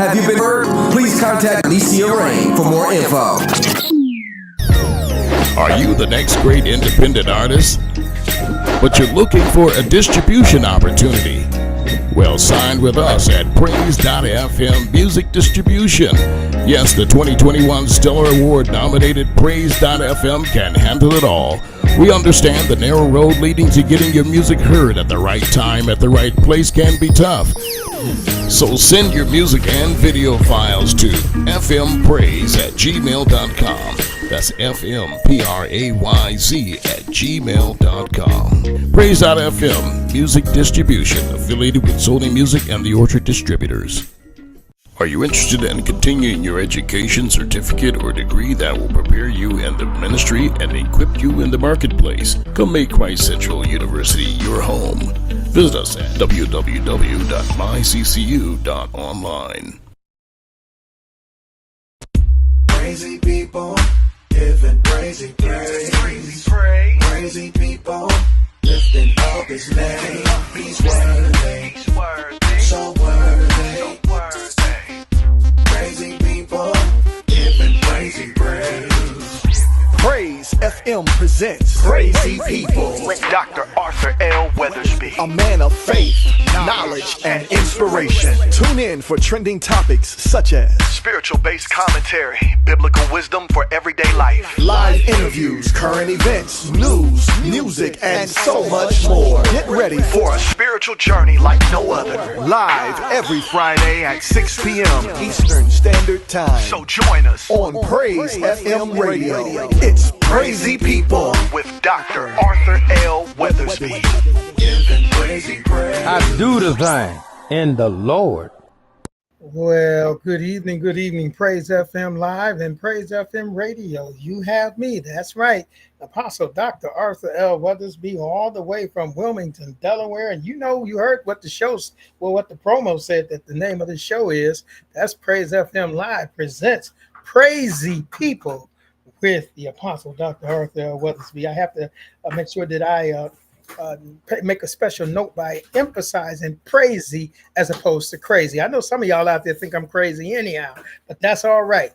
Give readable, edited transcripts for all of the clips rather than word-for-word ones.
Have you been heard? Please contact Alicia Rain for more info. Are you the next great independent artist, but you're looking for a distribution opportunity? Well, sign with us at PRAYzy Music Distribution. Yes, the 2021 Stellar Award nominated PRAYzy can handle it all. We understand the narrow road leading to getting your music heard at the right time at the right place can be tough. So send your music and video files to fmprayz@gmail.com. That's fmprayz@gmail.com. PRAYzy Music Distribution, affiliated with Sony Music and the Orchard Distributors. Are you interested in continuing your education, certificate, or degree that will prepare you in the ministry and equip you in the marketplace? Come make Christ Central University your home. Visit us at www.myccu.online. Crazy people giving crazy praise. Crazy people lifting up his name. He's worthy, so worthy. Crazy people giving crazy praise. Praise FM presents Crazy People with Dr. Arthur L. Weathersby, a man of faith, knowledge, and inspiration. Tune in for trending topics such as spiritual-based commentary, biblical wisdom for everyday life, live interviews, current events, news, music, and so much more. Get ready for a spiritual journey like no other. Live every Friday at 6 p.m. Eastern Standard Time. So join us on Praise FM Radio. It's Crazy People with Dr. Arthur L. Weathersby. I do the thing in the Lord. Well, good evening, Praise FM Live and Praise FM Radio. You have me, that's right, Apostle Dr. Arthur L. Weathersby, all the way from Wilmington, Delaware. And you heard what the promo said that the name of the show is. That's Praise FM Live presents Crazy People with the Apostle Dr. Arthur L. Weathersby. I have to make sure that I make a special note by emphasizing crazy as opposed to crazy. I know some of y'all out there think I'm crazy anyhow, but that's all right.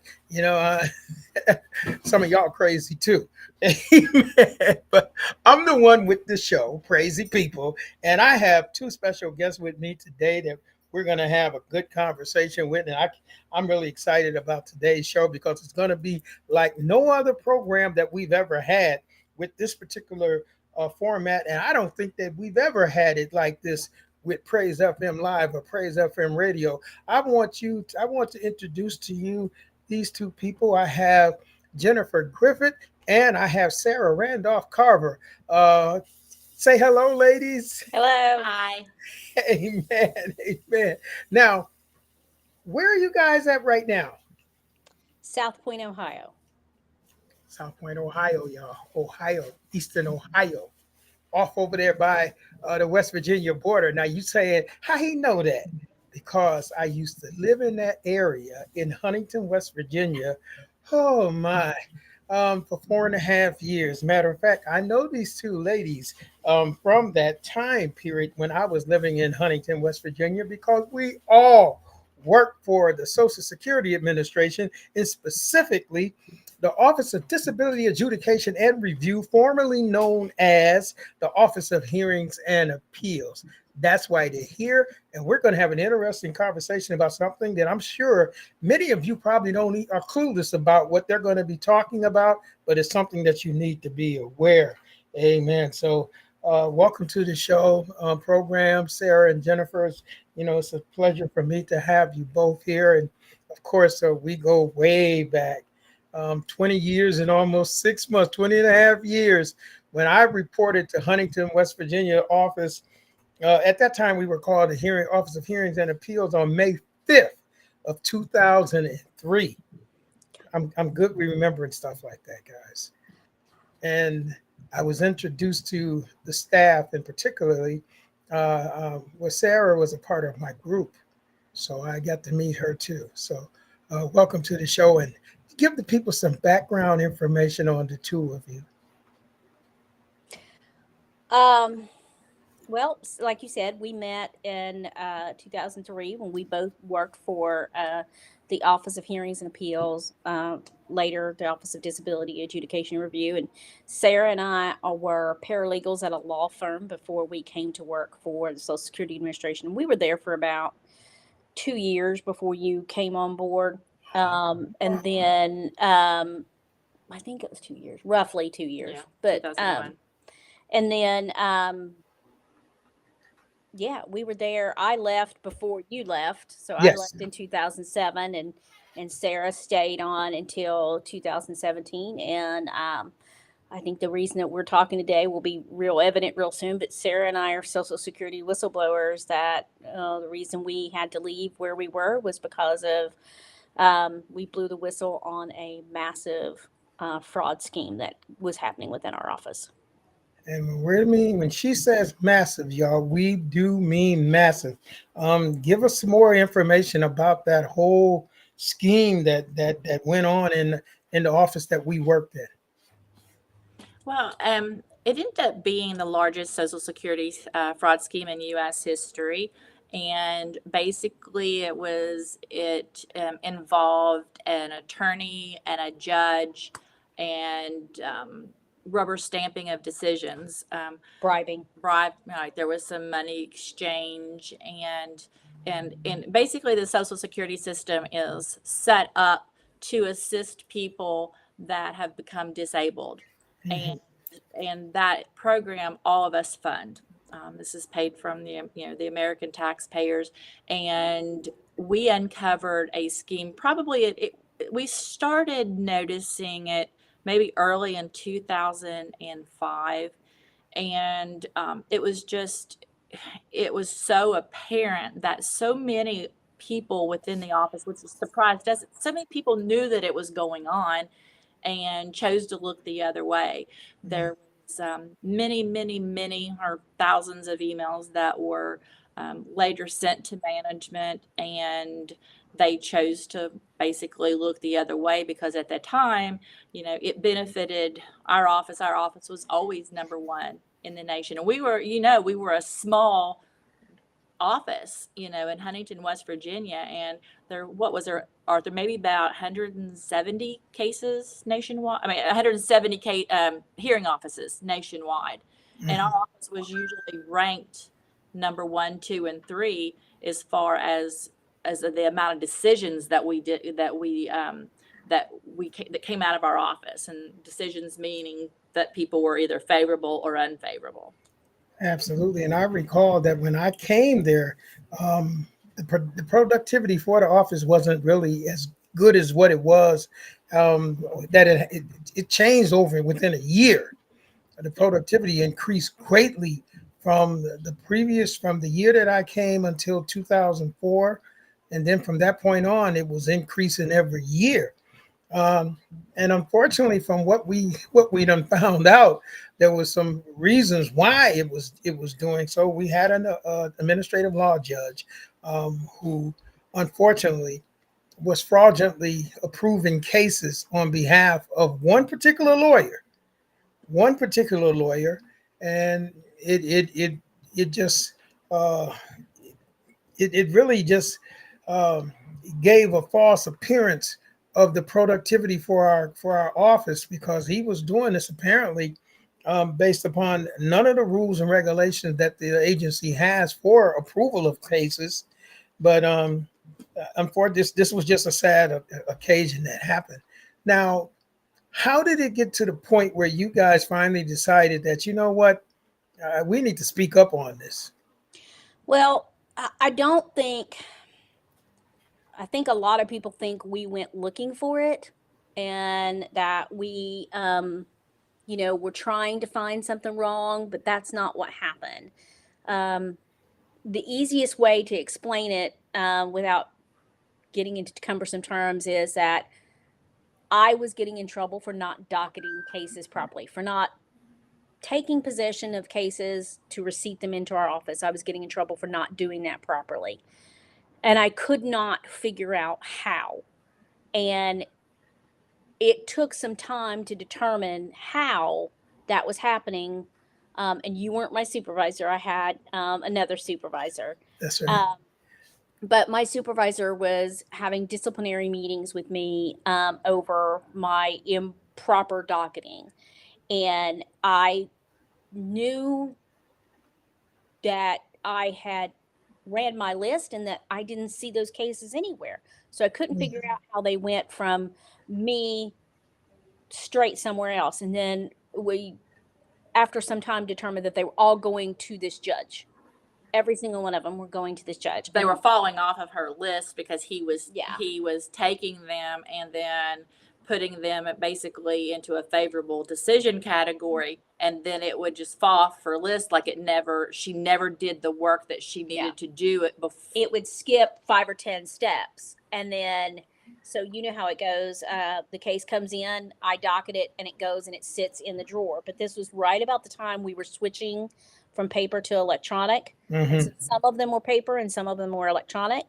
Some of y'all crazy too. Amen. But I'm the one with the show, Crazy People, and I have two special guests with me today that we're going to have a good conversation with, and I'm really excited about today's show because it's going to be like no other program that we've ever had with this particular format, and I don't think that we've ever had it like this with Praise FM Live or Praise FM Radio. I want to introduce to you these two people. I have Jennifer Griffith and I have Sarah Randolph Carver. Say hello, ladies. Hello. Hi. Amen. Now, where are you guys at right now? South Point, Ohio. South Point, Ohio, y'all. Eastern Ohio. Off over there by the West Virginia border. Now, you saying, how he know that? Because I used to live in that area in Huntington, West Virginia. Oh, my. For 4.5 years. Matter of fact, I know these two ladies from that time period when I was living in Huntington, West Virginia, because we all worked for the Social Security Administration, and specifically the Office of Disability Adjudication and Review, formerly known as the Office of Hearings and Appeals. That's why they're here, and we're going to have an interesting conversation about something that I'm sure many of you probably are clueless about what they're going to be talking about, but it's something that you need to be aware. Amen. So welcome to the show program, Sarah and Jennifer. It's a pleasure for me to have you both here. And of course, we go way back, 20 years and almost 6 months, 20 and a half years, when I reported to Huntington, West Virginia office. At that time, we were called the Office of Hearings and Appeals on May 5th of 2003. I'm good with remembering stuff like that, guys. And I was introduced to the staff, and particularly Sarah was a part of my group. So I got to meet her too. So welcome to the show, and give the people some background information on the two of you. Well, like you said, we met in 2003 when we both worked for the Office of Hearings and Appeals, later the Office of Disability Adjudication and Review. And Sarah and I were paralegals at a law firm before we came to work for the Social Security Administration. We were there for about 2 years before you came on board. And then I think it was 2 years, roughly 2 years. Yeah, But 2001. and then yeah, we were there. I left before you left, so I Yes. left in 2007, and Sarah stayed on until 2017. And I think the reason that we're talking today will be real evident real soon. But Sarah and I are Social Security whistleblowers. That the reason we had to leave where we were was because of we blew the whistle on a massive fraud scheme that was happening within our office. And when she says massive, y'all, we do mean massive. Give us some more information about that whole scheme that went on in the office that we worked in. Well, it ended up being the largest Social Security fraud scheme in U.S. history. And basically, it involved an attorney and a judge and rubber stamping of decisions. Bribing. Right, there was some money exchange, and basically the Social Security system is set up to assist people that have become disabled. And that program all of us fund. This is paid from the American taxpayers, and we uncovered a scheme. Probably we started noticing it maybe early in 2005, and it was so apparent that so many people within the office, which surprised us, so many people knew that it was going on and chose to look the other way. There was many or thousands of emails that were later sent to management, and they chose to basically look the other way because at that time, it benefited our office. Our office was always number one in the nation. And we were a small office, in Huntington, West Virginia. And Arthur, maybe about 170 cases nationwide. I mean, 170 hearing offices nationwide. And our office was usually ranked number 1, 2, and 3 as far as the amount of decisions that we did, that came out of our office, and decisions meaning that people were either favorable or unfavorable. Absolutely. And I recall that when I came there, the productivity for the office wasn't really as good as what it was. That it changed within a year. The productivity increased greatly from the year that I came until 2004. And then from that point on, it was increasing every year. And unfortunately, from what we done found out, there was some reasons why it was doing so. We had an administrative law judge who unfortunately was fraudulently approving cases on behalf of one particular lawyer, and it really just gave a false appearance of the productivity for our office, because he was doing this apparently based upon none of the rules and regulations that the agency has for approval of cases. But unfortunately, this was just a sad occasion that happened. Now, how did it get to the point where you guys finally decided that, you know what, we need to speak up on this? Well, I think a lot of people think we went looking for it, and that we, were trying to find something wrong, but that's not what happened. The easiest way to explain it without getting into cumbersome terms is that I was getting in trouble for not docketing cases properly, for not taking possession of cases to receipt them into our office. I was getting in trouble for not doing that properly. And I could not figure out how. And it took some time to determine how that was happening. And you weren't my supervisor. I had another supervisor. That's right. But my supervisor was having disciplinary meetings with me over my improper docketing. And I knew that I had ran my list and that I didn't see those cases anywhere. So I couldn't figure out how they went from me straight somewhere else. And then we, after some time, determined that they were all going to this judge. Every single one of them were going to this judge. They were falling off of her list because he was taking them and then putting them basically into a favorable decision category, and then it would just fall off her list like she never did the work that she needed to do it before. It would skip 5 or 10 steps, and then so you know how it goes. The case comes in, I docket it, and it goes and it sits in the drawer. But this was right about the time we were switching from paper to electronic. So some of them were paper and some of them were electronic.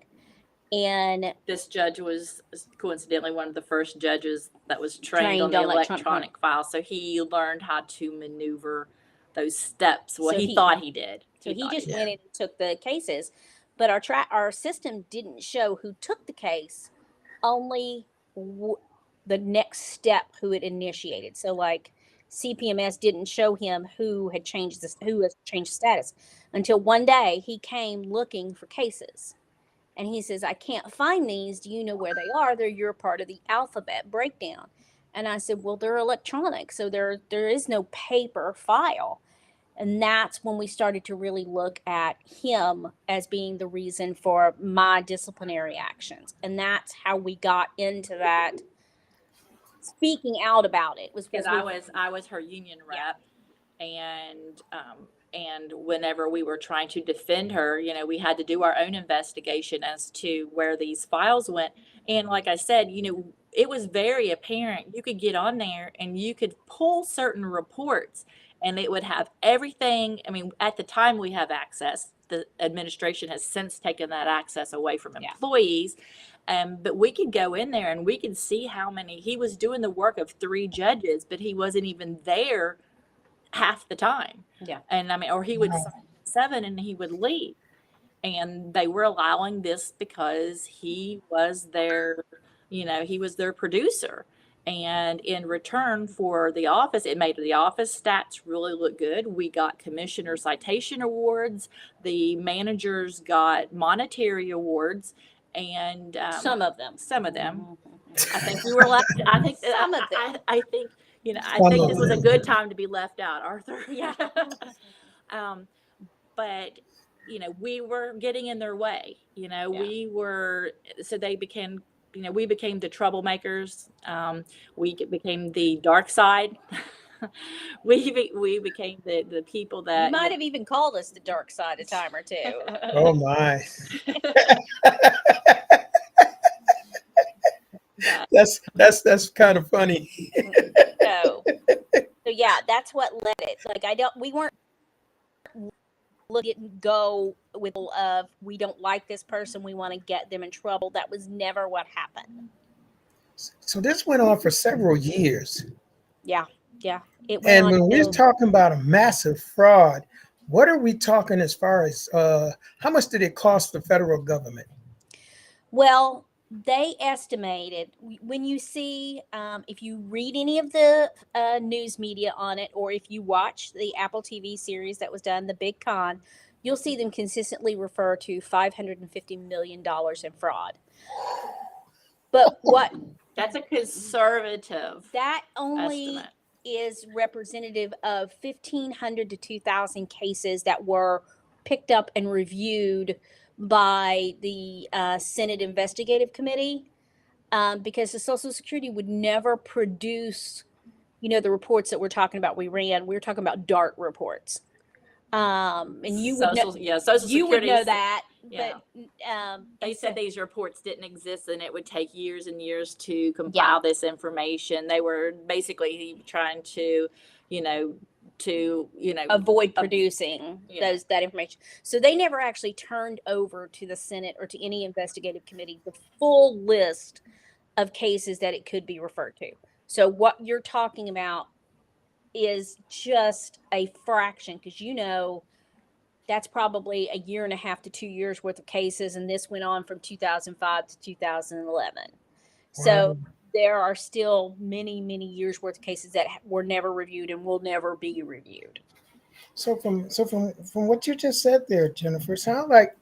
And this judge was coincidentally one of the first judges that was trained on the electronic file. So he learned how to maneuver those steps. Well, so he thought he did. So he just went in and took the cases. But our system didn't show who took the case, only the next step who it initiated. So like CPMS didn't show him who had changed status until one day he came looking for cases. And he says, I can't find these. Do you know where they are? You're part of the alphabet breakdown. And I said, well, they're electronic. So there is no paper file. And that's when we started to really look at him as being the reason for my disciplinary actions. And that's how we got into that. Speaking out about it was because I was her union rep, and whenever we were trying to defend her, we had to do our own investigation as to where these files went. And like I said, it was very apparent. You could get on there and you could pull certain reports and it would have everything. I mean, at the time we have access. The administration has since taken that access away from employees. But we could go in there and we could see how many. He was doing the work of 3 judges, but he wasn't even there half the time. Yeah. And I mean, or he would sign 7 and he would leave. And they were allowing this because he was their producer. And in return for the office, it made the office stats really look good. We got commissioner citation awards. The managers got monetary awards. And some of them. I think we were left. I think some of them. I think this was a good time to be left out, Arthur. Yeah. But we were getting in their way. We were. So they became. We became the troublemakers. We became the dark side. we became the people that you might have even called us the dark side a time or two. Oh my. That's kind of funny. So yeah, that's what led it. Like we weren't didn't go with we don't like this person, we want to get them in trouble. That was never what happened. So this went on for several years. Yeah. And when we're talking about a massive fraud, what are we talking as far as how much did it cost the federal government? Well, they estimated, when you see, if you read any of the news media on it, or if you watch the Apple TV series that was done, The Big Con, you'll see them consistently refer to $550 million in fraud. But that's a conservative. That only estimate. Is representative of 1,500 to 2,000 cases that were picked up and reviewed by the Senate Investigative Committee, because the Social Security would never produce, the reports that we're talking about. We were talking about DART reports, and you would know, Social you would know that. Yeah. But they said these reports didn't exist, and it would take years and years to compile this information. They were basically trying to, avoid producing that information. So they never actually turned over to the Senate or to any investigative committee the full list of cases that it could be referred to. So what you're talking about is just a fraction, because that's probably a year and a half to 2 years worth of cases, and this went on from 2005 to 2011. So Wow. there are still many, many years worth of cases that were never reviewed and will never be reviewed. So from what you just said there, Jennifer, it sounds like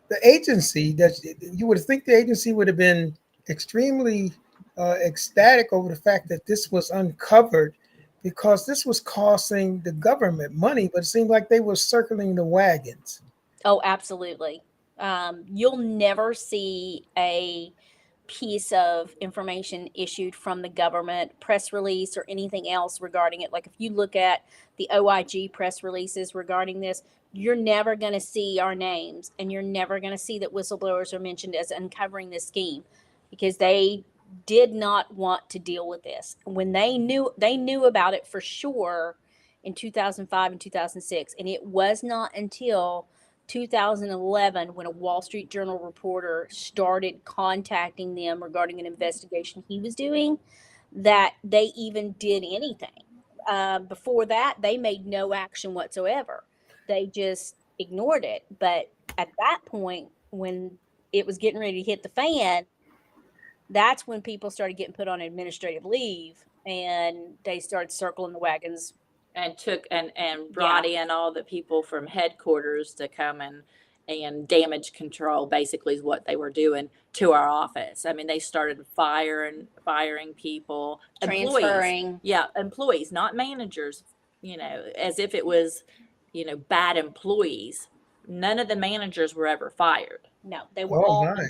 the agency, that you would think the agency would have been extremely ecstatic over the fact that this was uncovered, because this was costing the government money, but it seemed like they were circling the wagons. Oh, absolutely. You'll never see a piece of information issued from the government, press release or anything else regarding it. Like if you look at the OIG press releases regarding this, you're never going to see our names, and you're never going to see that whistleblowers are mentioned as uncovering this scheme, because they did not want to deal with this. When they knew about it for sure in 2005 and 2006, and it was not until 2011 when a Wall Street Journal reporter started contacting them regarding an investigation he was doing that they even did anything. Before that, they made no action whatsoever. They just ignored it. But at that point, when it was getting ready to hit the fan, that's when people started getting put on administrative leave, and they started circling the wagons. And brought in all the people from headquarters to come and damage control, basically, is what they were doing to our office. I mean, they started firing people, Transferring. Employees, not managers, as if it was, bad employees. None of the managers were ever fired. No, they were all my.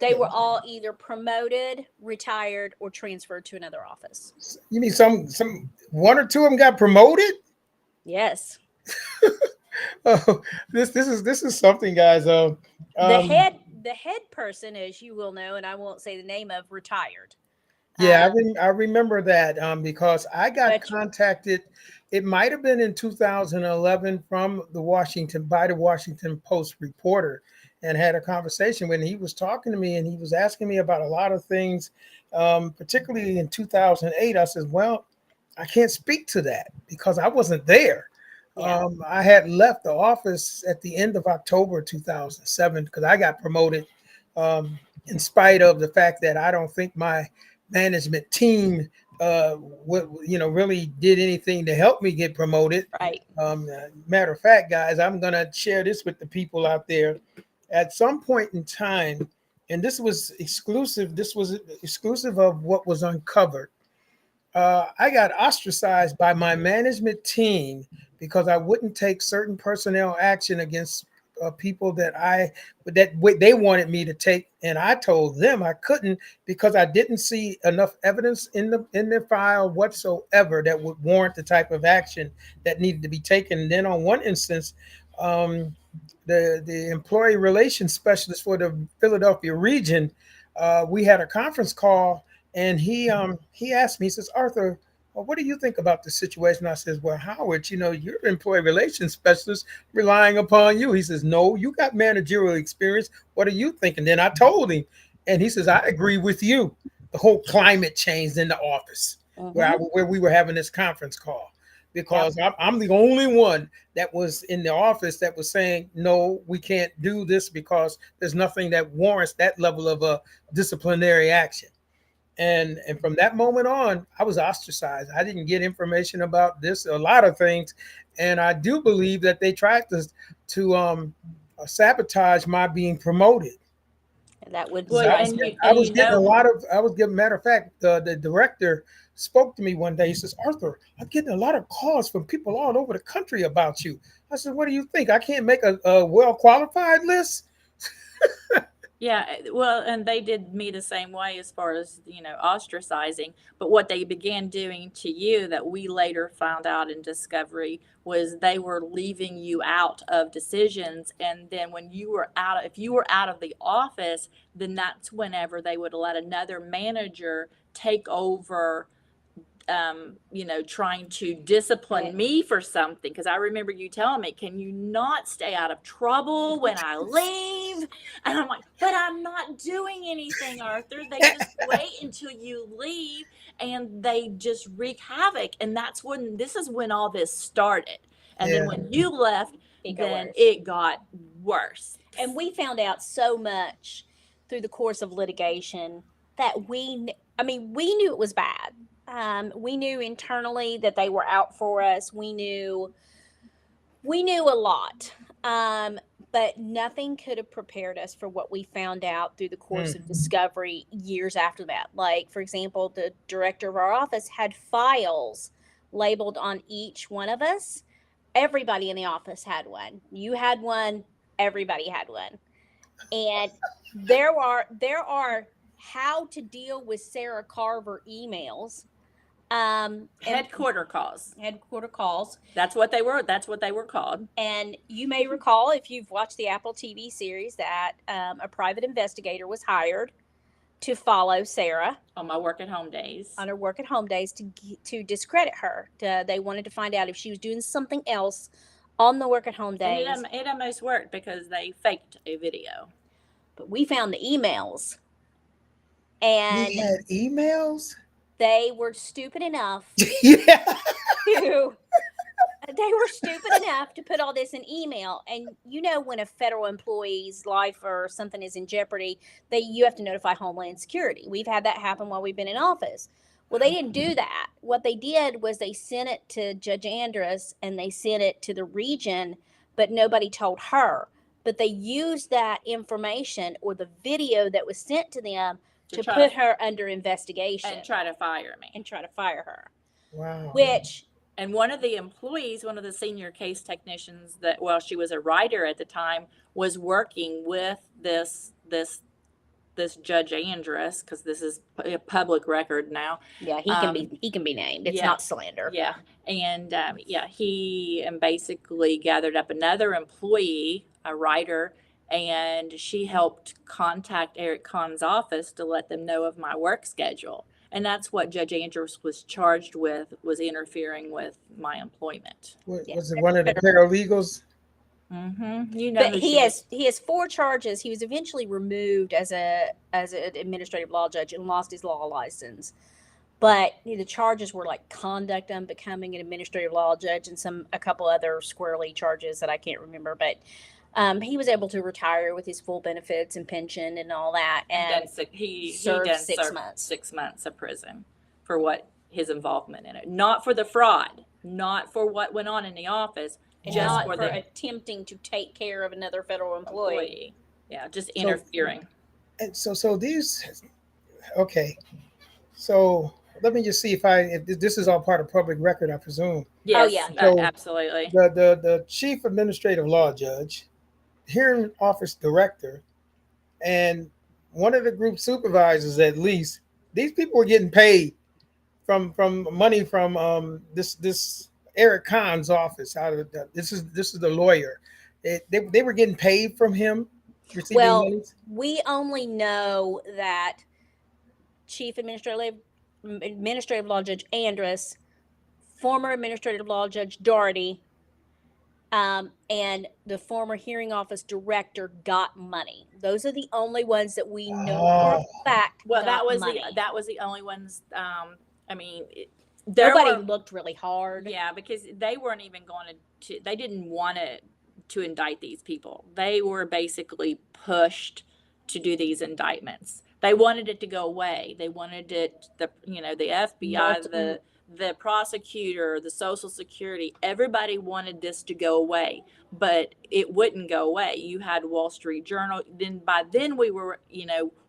They were all either promoted, retired, or transferred to another office. You mean some one or two of them got promoted? Yes. Oh, this is something, guys. The head person, as you will know, and I won't say the name of, retired. Yeah, I remember that because I got contacted. It might have been in 2011 from the Washington Post reporter, and had a conversation when he was talking to me, and he was asking me about a lot of things, particularly in 2008. I said, well, I can't speak to that because I wasn't there. Yeah. I had left the office at the end of October 2007 because I got promoted in spite of the fact that I don't think my management team really did anything to help me get promoted. Right. Matter of fact, guys, I'm going to share this with the people out there. At some point in time, and this was exclusive of what was uncovered. I got ostracized by my management team because I wouldn't take certain personnel action against people that they wanted me to take, and I told them I couldn't because I didn't see enough evidence in the file whatsoever that would warrant the type of action that needed to be taken. And then on one instance, the employee relations specialist for the Philadelphia region, we had a conference call, and he asked me, he says, Arthur, well, what do you think about the situation? I says, well, Howard, you're employee relations specialist, relying upon you. He says, no, you got managerial experience. What are you thinking? Then I told him, and he says, I agree with you. The whole climate changed in the office where we were having this conference call, because I'm the only one that was in the office that was saying, no, we can't do this because there's nothing that warrants that level of a disciplinary action. And from that moment on, I was ostracized. I didn't get information about this, a lot of things. And I do believe that they tried to sabotage my being promoted. That would I was getting matter of fact, the director spoke to me one day. He says, Arthur, I'm getting a lot of calls from people all over the country about you. I said, what do you think? I can't make a well-qualified list? Yeah, well, and they did me the same way as far as, ostracizing. But what they began doing to you that we later found out in discovery was they were leaving you out of decisions. And then when you were if you were out of the office, then that's whenever they would let another manager take over, trying to discipline me for something. Because I remember you telling me, can you not stay out of trouble when I leave? And I'm like, but I'm not doing anything, Arthur. They just wait until you leave and they just wreak havoc. And this is when all this started. And then when you left, it got worse. And we found out so much through the course of litigation that we knew it was bad. We knew internally that they were out for us. We knew a lot. But nothing could have prepared us for what we found out through the course of discovery years after that. Like, for example, the director of our office had files labeled on each one of us. Everybody in the office had one. You had one. Everybody had one. And there are how to deal with Sarah Carver emails. Headquarter calls. That's what they were called. And you may recall, if you've watched the Apple TV series, that a private investigator was hired to follow Sarah on my work at home days. On her work at home days to discredit her. They wanted to find out if she was doing something else on the work at home days. And it almost worked because they faked a video. But we found the emails. And he had emails? They were stupid enough to put all this in email. And when a federal employee's life or something is in jeopardy, you have to notify Homeland Security. We've had that happen while we've been in office. Well, they didn't do that. What they did was they sent it to Judge Andrus and they sent it to the region, but nobody told her. But they used that information or the video that was sent to them to put her under investigation. And try to fire me. And try to fire her. Wow. And one of the employees, one of the senior case technicians she was a writer at the time, was working with this Judge Andrus, because this is a public record now. Yeah, he can be named. It's not slander. Yeah. And he basically gathered up another employee, a writer, and she helped contact Eric Kahn's office to let them know of my work schedule. And that's what Judge Andrews was charged with, was interfering with my employment. Was it one of the paralegals? Mm-hmm. But he has 4 charges. He was eventually removed as an administrative law judge and lost his law license. But the charges were like conduct unbecoming an administrative law judge and a couple other squirrely charges that I can't remember. But he was able to retire with his full benefits and pension and all that. And he served 6 months. 6 months of prison for his involvement in it. Not for the fraud, not for what went on in the office, just for attempting to take care of another federal employee. Yeah, just interfering. And so these, okay. So let me just see if this is all part of public record, I presume. Yes, so absolutely. The chief administrative law judge, hearing office director, and one of the group supervisors, at least, these people were getting paid from money from this Eric Kahn's office. This is the lawyer. They were getting paid from him. Well, we only know that Chief Administrative Law Judge Andrus, former Administrative Law Judge Doherty, and the former hearing office director got money. Those are the only ones that we know for a fact. Well, that was the only ones. Nobody looked really hard. Yeah, because they weren't even going to. They didn't want to indict these people. They were basically pushed to do these indictments. They wanted it to go away. They wanted it. The FBI, the prosecutor, the Social Security, everybody wanted this to go away, but it wouldn't go away. You had Wall Street Journal. By then we were,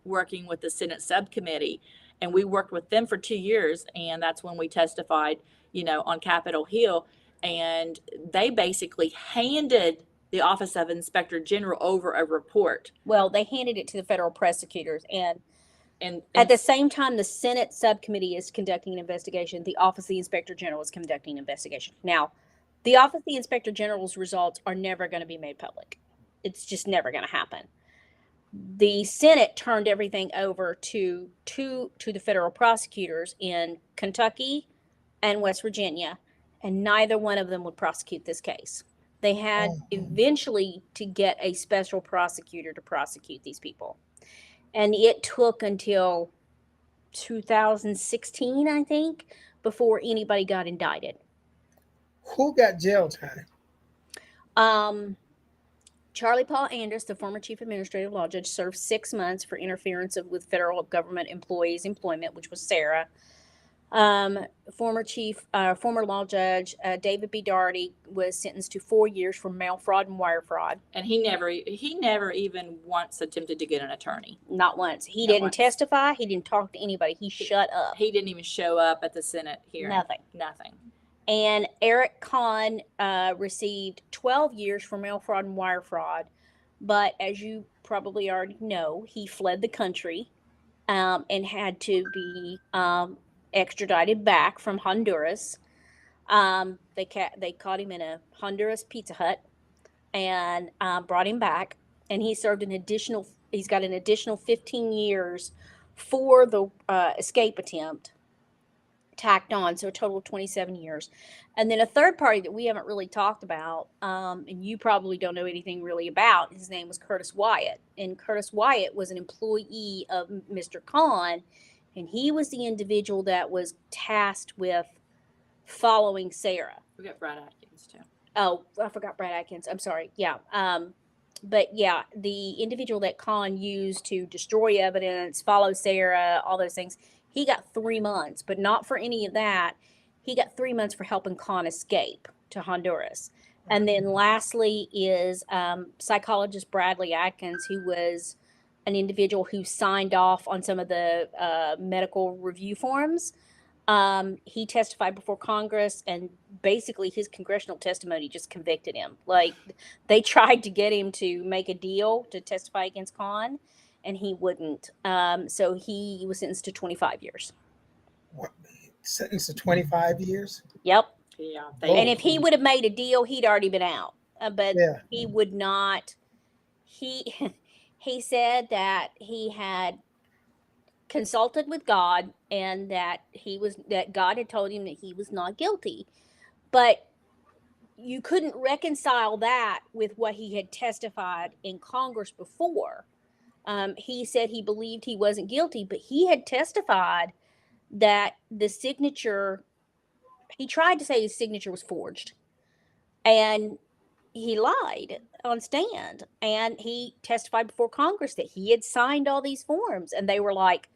working with the Senate subcommittee, and we worked with them for 2 years. And that's when we testified, on Capitol Hill. And they basically handed the Office of Inspector General over a report. Well, they handed it to the federal prosecutors, and at the same time, the Senate subcommittee is conducting an investigation. The Office of the Inspector General is conducting an investigation. Now, the Office of the Inspector General's results are never going to be made public. It's just never going to happen. The Senate turned everything over to the federal prosecutors in Kentucky and West Virginia, and neither one of them would prosecute this case. They had eventually to get a special prosecutor to prosecute these people. And it took until 2016, I think, before anybody got indicted. Who got jail time? Charlie Paul Anders, the former chief administrative law judge, served 6 months for interference with federal government employees' employment, which was Sarah. Former law judge David B. Daugherty was sentenced to 4 years for mail fraud and wire fraud. And he never even once attempted to get an attorney. Not once. He Not didn't once. testify. He didn't talk to anybody. He shut up. He didn't even show up at the Senate hearing. Nothing. And Eric Kahn received 12 years for mail fraud and wire fraud. But as you probably already know, he fled the country and had to be extradited back from Honduras. They caught him in a Honduras Pizza Hut and brought him back. And he's got an additional 15 years for the escape attempt tacked on, so a total of 27 years. And then a third party that we haven't really talked about, and you probably don't know anything really about, his name was Curtis Wyatt. And Curtis Wyatt was an employee of Mr. Kahn, and he was the individual that was tasked with following Sarah. We got Brad Atkins too. Oh, I forgot Brad Atkins. I'm sorry. Yeah. But yeah, the individual that Kahn used to destroy evidence, follow Sarah, all those things, he got 3 months, but not for any of that. He got 3 months for helping Kahn escape to Honduras. And then lastly is psychologist Bradley Atkins, who was an individual who signed off on some of the medical review forms. He testified before Congress, and basically his congressional testimony just convicted him. Like, they tried to get him to make a deal to testify against Kahn, and he wouldn't. So he was sentenced to 25 years. What? Sentenced to 25 years? Yep. Yeah. And if he would have made a deal, he'd already been out. But Yeah. he would not. He said that he had consulted with God and that God had told him that he was not guilty. But you couldn't reconcile that with what he had testified in Congress before. He said he believed he wasn't guilty, but he had testified that the signature, he tried to say his signature was forged, and he lied on stand, and he testified before Congress that he had signed all these forms, and they were like,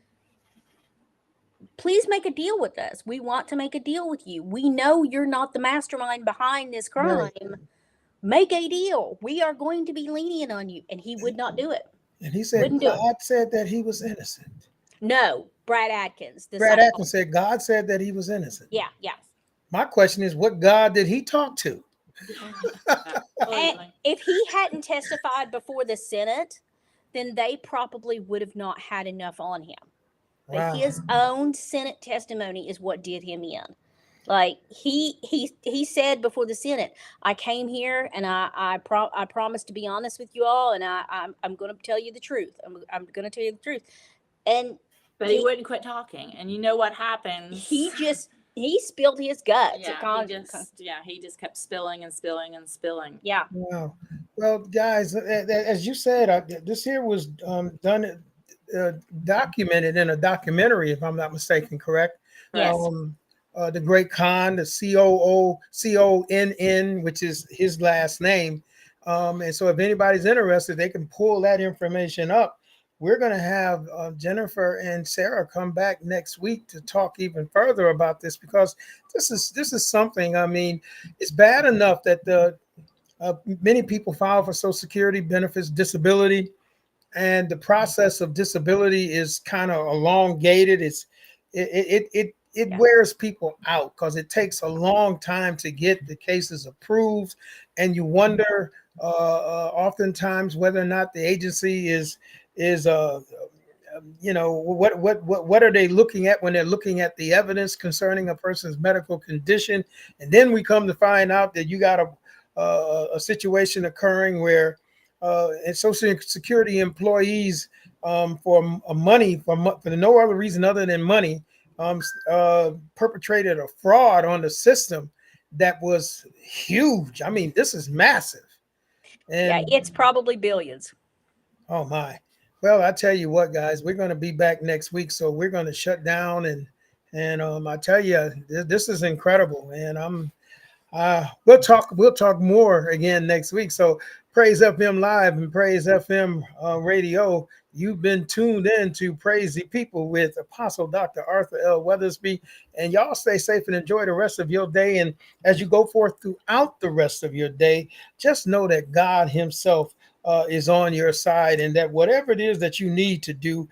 please make a deal with us. We want to make a deal with you. We know you're not the mastermind behind this crime. Right. Make a deal. We are going to be lenient on you. And he would not do it. And he said God said that he was innocent. No, Brad Atkins. Brad Atkins said God said that he was innocent. Yeah. My question is, what God did he talk to? And if he hadn't testified before the Senate, then they probably would have not had enough on him. Wow. But his own Senate testimony is what did him in. Like he said before the Senate, I came here and I promised to be honest with you all, and I'm going to tell you the truth. I'm going to tell you the truth. But he wouldn't quit talking. And you know what happens? He spilled his guts. Yeah, he just kept spilling and spilling and spilling. Yeah. Wow. Well, guys, as you said, this here was done. Documented in a documentary, if I'm not mistaken, correct? Yes. The Great Khan, the CONN, which is his last name. And so if anybody's interested, they can pull that information up. We're going to have Jennifer and Sarah come back next week to talk even further about this, because this is something, I mean, it's bad enough that many people file for Social Security benefits, disability, and the process of disability is kind of elongated. It wears people out because it takes a long time to get the cases approved, and you wonder oftentimes whether or not the agency is what are they looking at when they're looking at the evidence concerning a person's medical condition. And then we come to find out that you got a situation occurring where and Social Security employees for no other reason other than money perpetrated a fraud on the system, that was huge. I mean, this is massive. And Yeah, it's probably billions. oh my. Well, I tell you what, guys, we're going to be back next week, so we're going to shut down and I tell you, this is incredible, and we'll talk more again next week. So Praise FM Live and Praise FM Radio. You've been tuned in to PRAYzy People with Apostle Dr. Arthur L. Weathersby, and y'all stay safe and enjoy the rest of your day. And as you go forth throughout the rest of your day, just know that God Himself is on your side, and that whatever it is that you need to do,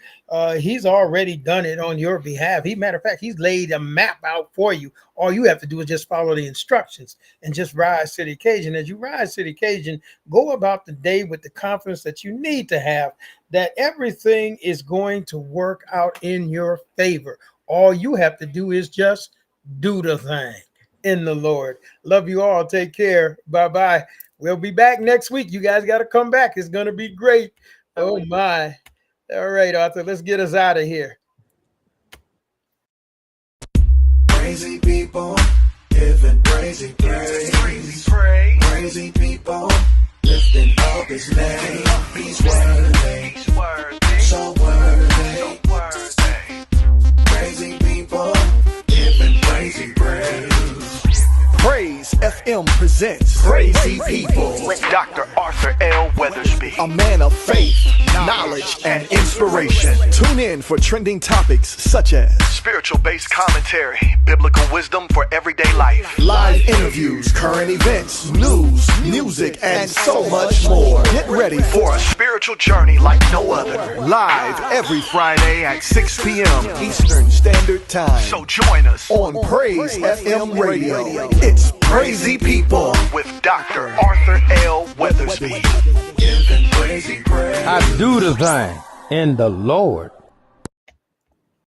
He's already done it on your behalf. Matter of fact, He's laid a map out for you. All you have to do is just follow the instructions and just rise to the occasion. As you rise to the occasion, go about the day with the confidence that you need to have, that everything is going to work out in your favor. All you have to do is just do the thing in the Lord. Love you all. Take care. Bye-bye. We'll be back next week. You guys got to come back. It's going to be great. Oh, my. All right, Arthur, let's get us out of here. Crazy people, giving crazy praise. Crazy people, lifting up His name. He's worthy, so worthy. Crazy people, giving crazy praise. Praise FM presents Crazy People With Dr. Arthur L. Weathersby. a man of faith, knowledge, and inspiration. Tune in for trending topics such as Spiritual-based commentary, biblical wisdom for everyday life. live interviews, current events, news, music, and so much more. Get ready For a spiritual journey like no other. live every Friday at 6 p.m. Eastern Standard Time So join us on Praise FM Radio. It's Crazy People with Dr. Arthur L. Weathersby. giving crazy praise. I do the thing in the Lord.